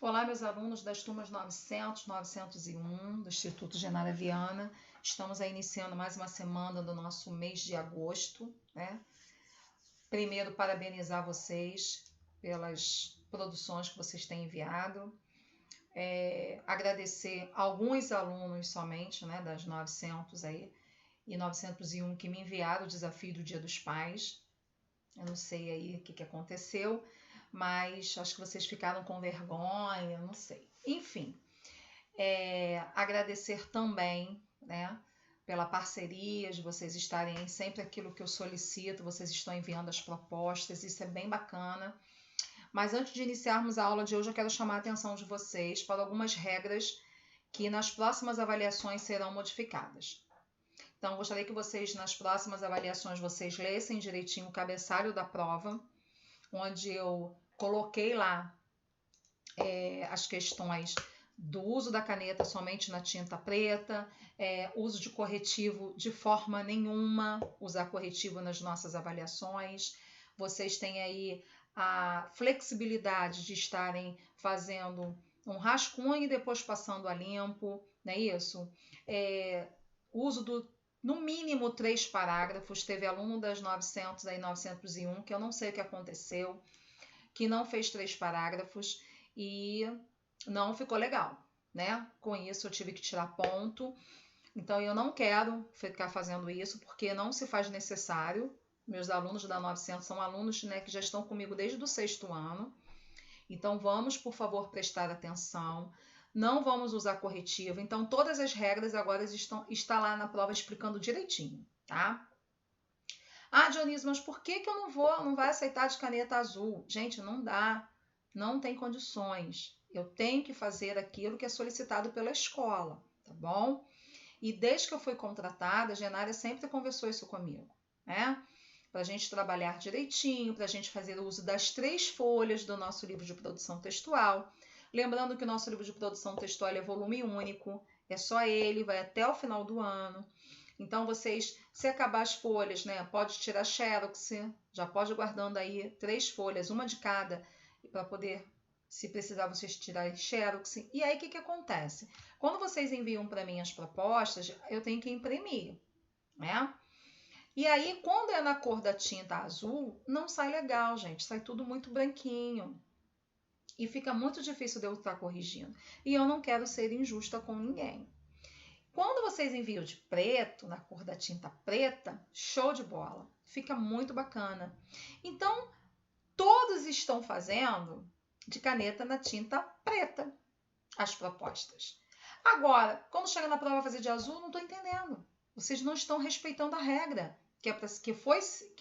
Olá, meus alunos das turmas 900, 901 do Instituto Genara Viana. Estamos aí iniciando mais uma semana do nosso mês de agosto, né? Primeiro, parabenizar vocês pelas produções que vocês têm enviado. Agradecer alguns alunos somente, né, das 900 aí e 901 que me enviaram o desafio do Dia dos Pais. Eu não sei aí o que aconteceu, mas acho que vocês ficaram com vergonha, não sei. Enfim, agradecer também, né, pela parceria, de vocês estarem sempre aquilo que eu solicito, vocês estão enviando as propostas, isso é bem bacana. Mas antes de iniciarmos a aula de hoje, eu quero chamar a atenção de vocês para algumas regras que nas próximas avaliações serão modificadas. Então, gostaria que vocês, nas próximas avaliações, vocês lessem direitinho o cabeçalho da prova, onde eu coloquei lá as questões do uso da caneta somente na tinta preta, uso de corretivo de forma nenhuma, usar corretivo nas nossas avaliações. Vocês têm aí a flexibilidade de estarem fazendo um rascunho e depois passando a limpo, não é isso? Uso no mínimo 3 parágrafos. Teve aluno das 900 aí 901 que eu não sei o que aconteceu, que não fez 3 parágrafos e não ficou legal, né? Com isso eu tive que tirar ponto. Então eu não quero ficar fazendo isso porque não se faz necessário. Meus alunos da 900 são alunos, né, que já estão comigo desde o 6º ano. Então vamos, por favor, prestar atenção. Não vamos usar corretivo. Então todas as regras agora estão lá na prova explicando direitinho, tá? Ah, Dionísio, mas por que eu não vai aceitar de caneta azul? Gente, não dá. Não tem condições. Eu tenho que fazer aquilo que é solicitado pela escola, tá bom? E desde que eu fui contratada, a Genária sempre conversou isso comigo, né? Para a gente trabalhar direitinho, para a gente fazer o uso das 3 folhas do nosso livro de produção textual. Lembrando que o nosso livro de produção textual é volume único, é só ele, vai até o final do ano. Então, vocês, se acabar as folhas, né, pode tirar xerox, já pode ir guardando aí 3 folhas, uma de cada, para poder, se precisar, vocês tirarem xerox. E aí, o que acontece? Quando vocês enviam para mim as propostas, eu tenho que imprimir, né? E aí, quando é na cor da tinta azul, não sai legal, gente. Sai tudo muito branquinho. E fica muito difícil de eu estar corrigindo. E eu não quero ser injusta com ninguém. Quando vocês enviam de preto, na cor da tinta preta, show de bola. Fica muito bacana. Então, todos estão fazendo de caneta na tinta preta as propostas. Agora, quando chega na prova fazer de azul, não estou entendendo. Vocês não estão respeitando a regra que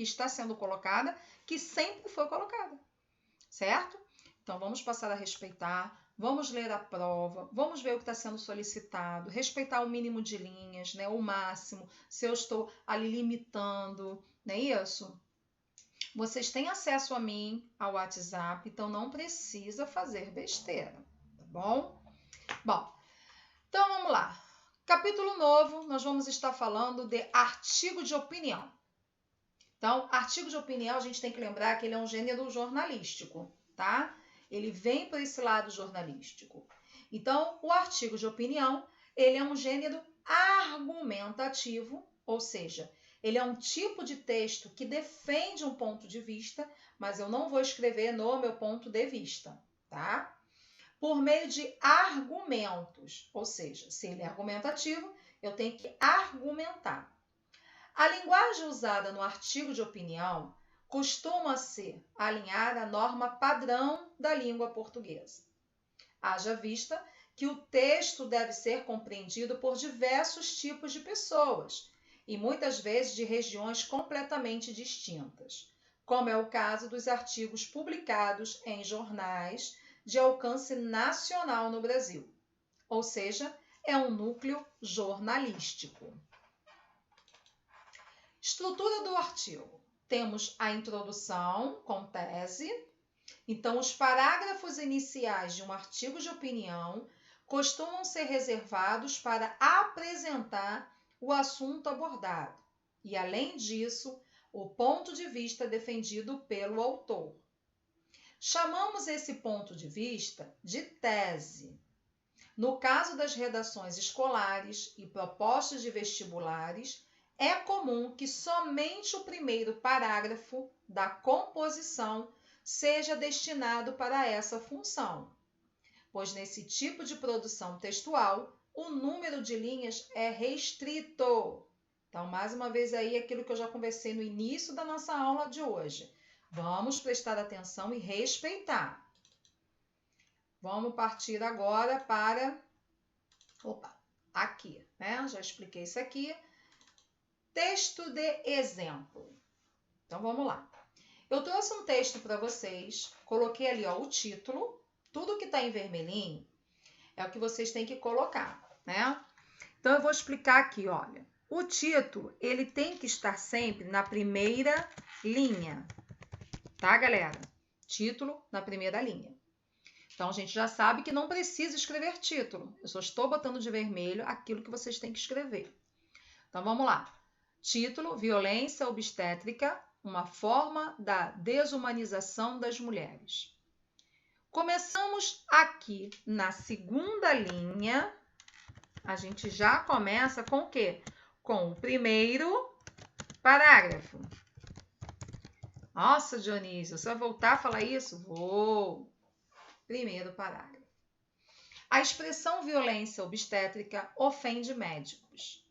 está sendo colocada, que sempre foi colocada, certo? Então, vamos passar a respeitar, vamos ler a prova, vamos ver o que está sendo solicitado, respeitar o mínimo de linhas, né, o máximo, se eu estou ali limitando, não é isso? Vocês têm acesso a mim, ao WhatsApp, então não precisa fazer besteira, tá bom? Bom, então vamos lá. Capítulo novo, nós vamos estar falando de artigo de opinião. Então, artigo de opinião, a gente tem que lembrar que ele é um gênero jornalístico, tá? Ele vem por esse lado jornalístico. Então, o artigo de opinião, ele é um gênero argumentativo, ou seja, ele é um tipo de texto que defende um ponto de vista, mas eu não vou escrever no meu ponto de vista, tá? Por meio de argumentos, ou seja, se ele é argumentativo, eu tenho que argumentar. A linguagem usada no artigo de opinião costuma ser alinhada à norma padrão da língua portuguesa. Haja vista que o texto deve ser compreendido por diversos tipos de pessoas e muitas vezes de regiões completamente distintas, como é o caso dos artigos publicados em jornais de alcance nacional no Brasil, ou seja, é um núcleo jornalístico. Estrutura do artigo. Temos a introdução com tese. Então, os parágrafos iniciais de um artigo de opinião costumam ser reservados para apresentar o assunto abordado e, além disso, o ponto de vista defendido pelo autor. Chamamos esse ponto de vista de tese. No caso das redações escolares e propostas de vestibulares, é comum que somente o primeiro parágrafo da composição seja destinado para essa função, pois nesse tipo de produção textual, o número de linhas é restrito. Então, mais uma vez aí, aquilo que eu já conversei no início da nossa aula de hoje. Vamos prestar atenção e respeitar. Vamos partir agora para... aqui, né? Já expliquei isso aqui. Texto de exemplo. Então, vamos lá. Eu trouxe um texto para vocês, coloquei ali ó, o título. Tudo que está em vermelhinho é o que vocês têm que colocar, né? Então, eu vou explicar aqui, olha. O título, ele tem que estar sempre na primeira linha, tá, galera? Título na primeira linha. Então, a gente já sabe que não precisa escrever título. Eu só estou botando de vermelho aquilo que vocês têm que escrever. Então, vamos lá. Título, violência obstétrica, uma forma da desumanização das mulheres. Começamos aqui na segunda linha. A gente já começa com o quê? Com o primeiro parágrafo. Nossa, Dionísio, você vai voltar a falar isso? Vou. Primeiro parágrafo. A expressão violência obstétrica ofende médicos.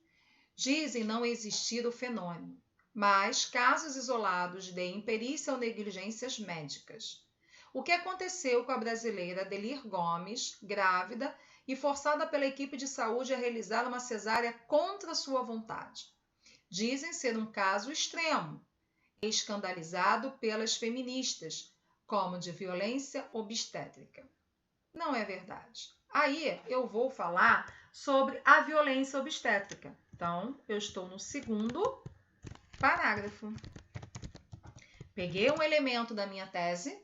Dizem não existir o fenômeno, mas casos isolados de imperícia ou negligências médicas. O que aconteceu com a brasileira Adelir Gomes, grávida e forçada pela equipe de saúde a realizar uma cesárea contra sua vontade? Dizem ser um caso extremo, escandalizado pelas feministas, como de violência obstétrica. Não é verdade. Aí eu vou falar sobre a violência obstétrica. Então, eu estou no segundo parágrafo. Peguei um elemento da minha tese,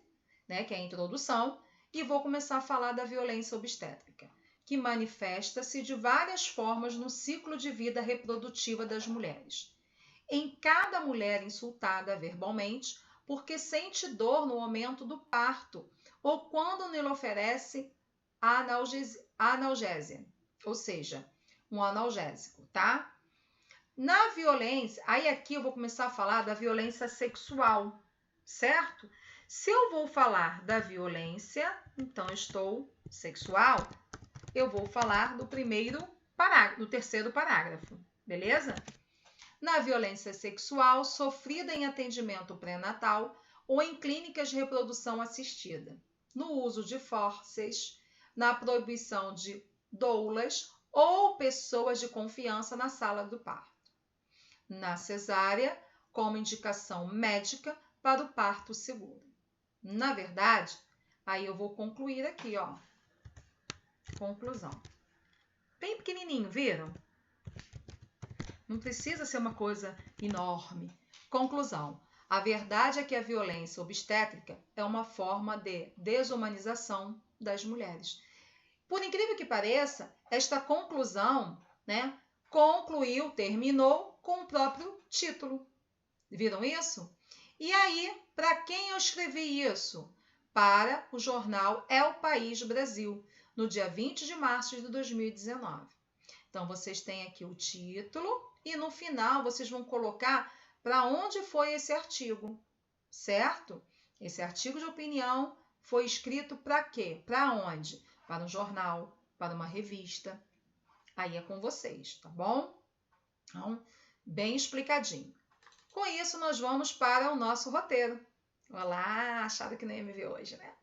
né, que é a introdução, e vou começar a falar da violência obstétrica, que manifesta-se de várias formas no ciclo de vida reprodutiva das mulheres. Em cada mulher insultada verbalmente, porque sente dor no momento do parto, ou quando lhe oferece analgésia, ou seja, um analgésico, tá? Na violência, aí aqui eu vou começar a falar da violência sexual, certo? Se eu vou falar da violência, então estou sexual, eu vou falar do primeiro parágrafo, do terceiro parágrafo, beleza? Na violência sexual sofrida em atendimento pré-natal ou em clínicas de reprodução assistida, no uso de forceps, na proibição de doulas ou pessoas de confiança na sala do parto. Na cesárea, como indicação médica para o parto seguro. Na verdade, aí eu vou concluir aqui, ó. Conclusão. Bem pequenininho, viram? Não precisa ser uma coisa enorme. Conclusão. A verdade é que a violência obstétrica é uma forma de desumanização das mulheres. Por incrível que pareça, esta conclusão, né, terminou com o próprio título. Viram isso? E aí, para quem eu escrevi isso? Para o jornal É o País Brasil, no dia 20 de março de 2019. Então, vocês têm aqui o título e no final vocês vão colocar para onde foi esse artigo, certo? Esse artigo de opinião foi escrito para quê? Para onde? Para um jornal, para uma revista. Aí é com vocês, tá bom? Então, bem explicadinho. Com isso, nós vamos para o nosso roteiro. Olá, acharam que não ia me ver hoje, né?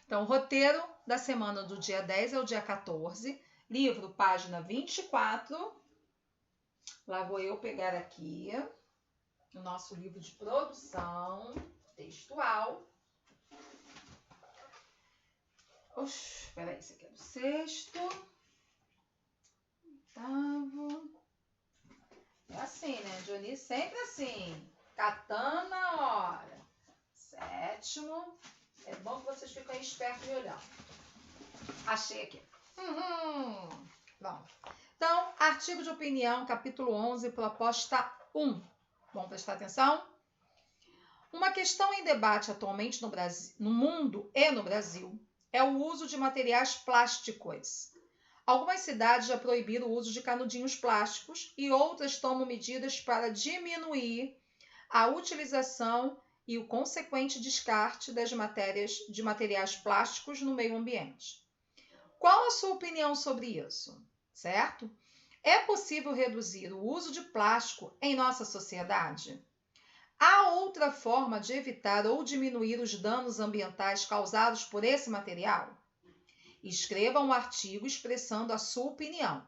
Então, o roteiro da semana do dia 10 ao dia 14, livro, página 24. Lá vou eu pegar aqui o nosso livro de produção textual. Oxe, peraí, esse aqui é o sexto. Oitavo. É assim, né, Dionísio? Sempre assim. Catando na hora. Sétimo. É bom que vocês fiquem espertos e olhando. Achei aqui. Pronto. Então, artigo de opinião, capítulo 11, proposta 1. Vamos prestar atenção? Uma questão em debate atualmente no Brasil, no mundo e no Brasil é o uso de materiais plásticos. Algumas cidades já proibiram o uso de canudinhos plásticos e outras tomam medidas para diminuir a utilização e o consequente descarte de materiais plásticos no meio ambiente. Qual a sua opinião sobre isso? Certo? É possível reduzir o uso de plástico em nossa sociedade? Há outra forma de evitar ou diminuir os danos ambientais causados por esse material? Escreva um artigo expressando a sua opinião.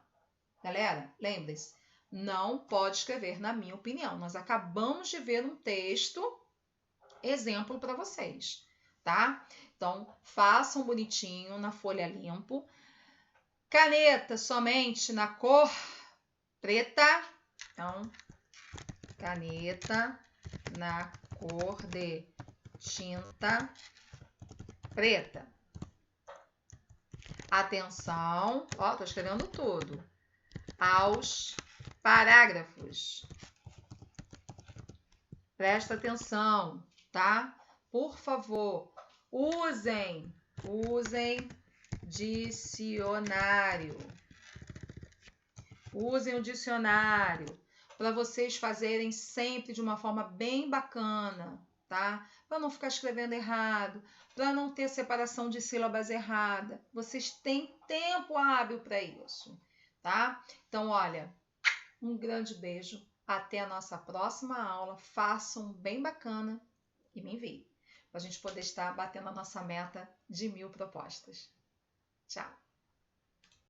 Galera, lembre-se, não pode escrever na minha opinião. Nós acabamos de ver um texto, exemplo para vocês, tá? Então, façam bonitinho na folha limpo. Caneta somente na cor preta. Então, caneta na cor de tinta preta. Atenção, ó, tô escrevendo tudo. Aos parágrafos. Presta atenção, tá? Por favor, usem dicionário. Usem o dicionário para vocês fazerem sempre de uma forma bem bacana, tá? Para não ficar escrevendo errado, para não ter separação de sílabas errada. Vocês têm tempo hábil para isso, tá? Então, olha, um grande beijo. Até a nossa próxima aula. Façam bem bacana e me enviem, para a gente poder estar batendo a nossa meta de 1000 propostas. Tchau!